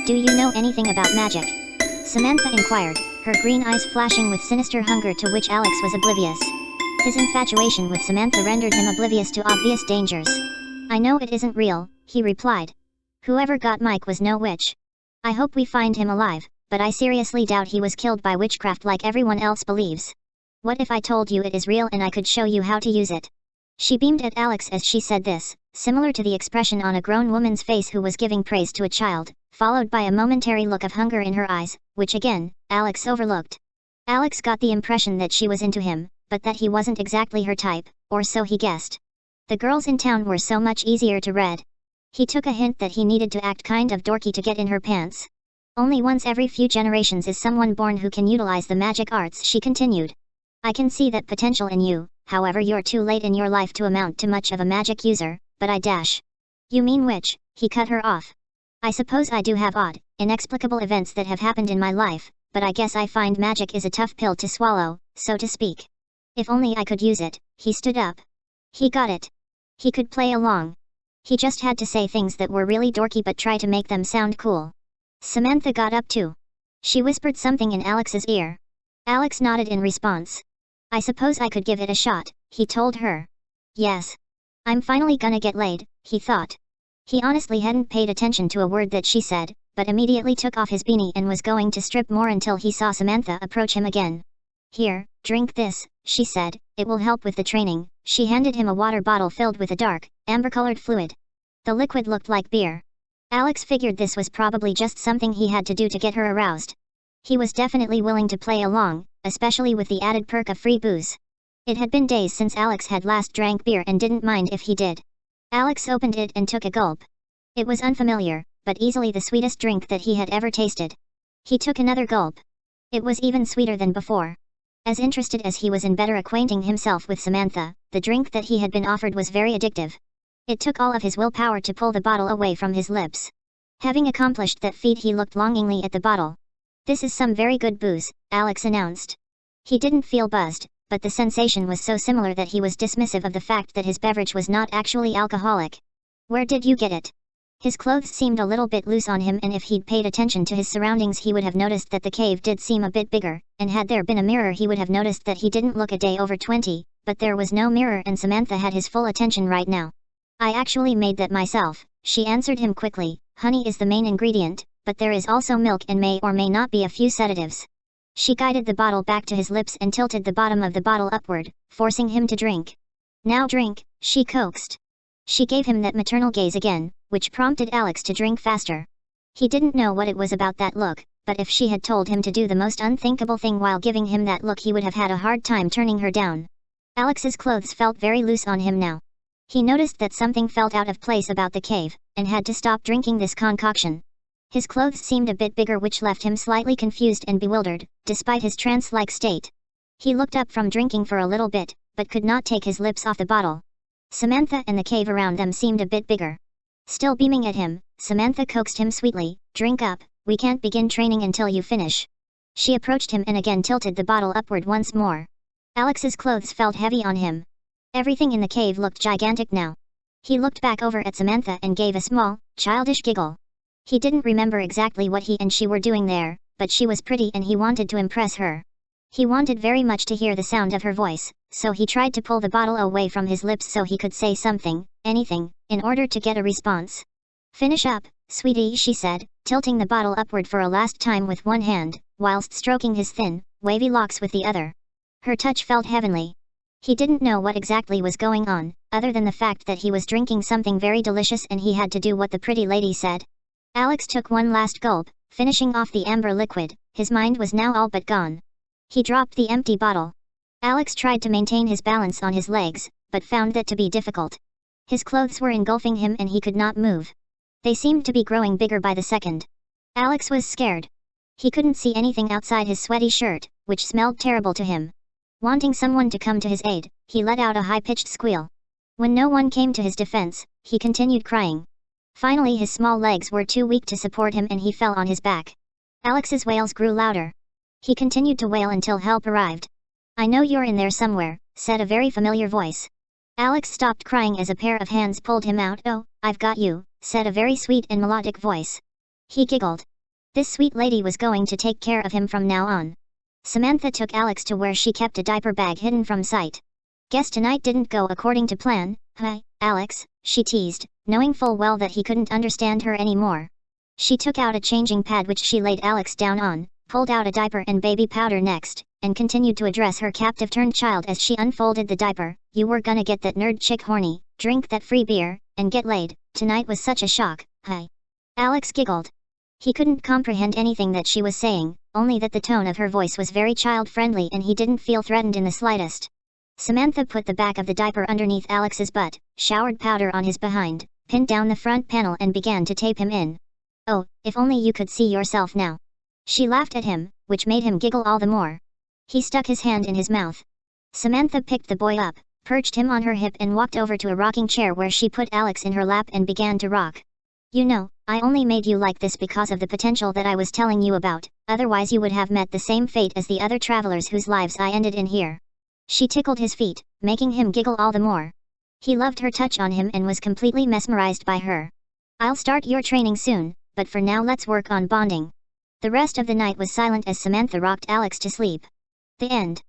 Do you know anything about magic? Samantha inquired, her green eyes flashing with sinister hunger to which Alex was oblivious. His infatuation with Samantha rendered him oblivious to obvious dangers. I know it isn't real, he replied. Whoever got Mike was no witch. I hope we find him alive, but I seriously doubt he was killed by witchcraft like everyone else believes. What if I told you it is real and I could show you how to use it? She beamed at Alex as she said this, similar to the expression on a grown woman's face who was giving praise to a child, followed by a momentary look of hunger in her eyes, which again, Alex overlooked. Alex got the impression that she was into him, but that he wasn't exactly her type, or so he guessed. The girls in town were so much easier to read. He took a hint that he needed to act kind of dorky to get in her pants. Only once every few generations is someone born who can utilize the magic arts, she continued. I can see that potential in you, however you're too late in your life to amount to much of a magic user, but I dash. You mean witch, he cut her off. I suppose I do have odd, inexplicable events that have happened in my life, but I guess I find magic is a tough pill to swallow, so to speak. If only I could use it, he stood up. He got it. He could play along. He just had to say things that were really dorky but try to make them sound cool. Samantha got up too. She whispered something in Alex's ear. Alex nodded in response. I suppose I could give it a shot, he told her. Yes. I'm finally gonna get laid, he thought. He honestly hadn't paid attention to a word that she said, but immediately took off his beanie and was going to strip more until he saw Samantha approach him again. Here, drink this, she said, it will help with the training. She handed him a water bottle filled with a dark, amber-colored fluid. The liquid looked like beer. Alex figured this was probably just something he had to do to get her aroused. He was definitely willing to play along, especially with the added perk of free booze. It had been days since Alex had last drank beer and didn't mind if he did. Alex opened it and took a gulp. It was unfamiliar, but easily the sweetest drink that he had ever tasted. He took another gulp. It was even sweeter than before. As interested as he was in better acquainting himself with Samantha, the drink that he had been offered was very addictive. It took all of his willpower to pull the bottle away from his lips. Having accomplished that feat, he looked longingly at the bottle. This is some very good booze, Alex announced. He didn't feel buzzed, but the sensation was so similar that he was dismissive of the fact that his beverage was not actually alcoholic. Where did you get it? His clothes seemed a little bit loose on him, and if he'd paid attention to his surroundings he would have noticed that the cave did seem a bit bigger, and had there been a mirror he would have noticed that he didn't look a day over 20, but there was no mirror and Samantha had his full attention right now. I actually made that myself, she answered him quickly. Honey is the main ingredient, but there is also milk and may or may not be a few sedatives. She guided the bottle back to his lips and tilted the bottom of the bottle upward, forcing him to drink. Now drink, she coaxed. She gave him that maternal gaze again, which prompted Alex to drink faster. He didn't know what it was about that look, but if she had told him to do the most unthinkable thing while giving him that look he would have had a hard time turning her down. Alex's clothes felt very loose on him now. He noticed that something felt out of place about the cave, and had to stop drinking this concoction. His clothes seemed a bit bigger, which left him slightly confused and bewildered, despite his trance-like state. He looked up from drinking for a little bit, but could not take his lips off the bottle. Samantha and the cave around them seemed a bit bigger. Still beaming at him, Samantha coaxed him sweetly, drink up, we can't begin training until you finish. She approached him and again tilted the bottle upward once more. Alex's clothes felt heavy on him. Everything in the cave looked gigantic now. He looked back over at Samantha and gave a small, childish giggle. He didn't remember exactly what he and she were doing there, but she was pretty and he wanted to impress her. He wanted very much to hear the sound of her voice, so he tried to pull the bottle away from his lips so he could say something, anything, in order to get a response. Finish up, sweetie, she said, tilting the bottle upward for a last time with one hand, whilst stroking his thin, wavy locks with the other. Her touch felt heavenly. He didn't know what exactly was going on, other than the fact that he was drinking something very delicious and he had to do what the pretty lady said. Alex took one last gulp, finishing off the amber liquid. His mind was now all but gone. He dropped the empty bottle. Alex tried to maintain his balance on his legs, but found that to be difficult. His clothes were engulfing him and he could not move. They seemed to be growing bigger by the second. Alex was scared. He couldn't see anything outside his sweaty shirt, which smelled terrible to him. Wanting someone to come to his aid, he let out a high-pitched squeal. When no one came to his defense, he continued crying. Finally his small legs were too weak to support him and he fell on his back. Alex's wails grew louder. He continued to wail until help arrived. I know you're in there somewhere, said a very familiar voice. Alex stopped crying as a pair of hands pulled him out. Oh, I've got you, said a very sweet and melodic voice. He giggled. This sweet lady was going to take care of him from now on. Samantha took Alex to where she kept a diaper bag hidden from sight. Guess tonight didn't go according to plan, huh, Alex, she teased, knowing full well that he couldn't understand her anymore. She took out a changing pad which she laid Alex down on, pulled out a diaper and baby powder next, and continued to address her captive-turned child as she unfolded the diaper. You were gonna get that nerd chick horny, drink that free beer, and get laid. Tonight was such a shock, huh? Alex giggled. He couldn't comprehend anything that she was saying, only that the tone of her voice was very child-friendly and he didn't feel threatened in the slightest. Samantha put the back of the diaper underneath Alex's butt, showered powder on his behind, pinned down the front panel and began to tape him in. Oh, if only you could see yourself now. She laughed at him, which made him giggle all the more. He stuck his hand in his mouth. Samantha picked the boy up, perched him on her hip and walked over to a rocking chair where she put Alex in her lap and began to rock. You know, I only made you like this because of the potential that I was telling you about, otherwise you would have met the same fate as the other travelers whose lives I ended in here. She tickled his feet, making him giggle all the more. He loved her touch on him and was completely mesmerized by her. I'll start your training soon, but for now let's work on bonding. The rest of the night was silent as Samantha rocked Alex to sleep. The end.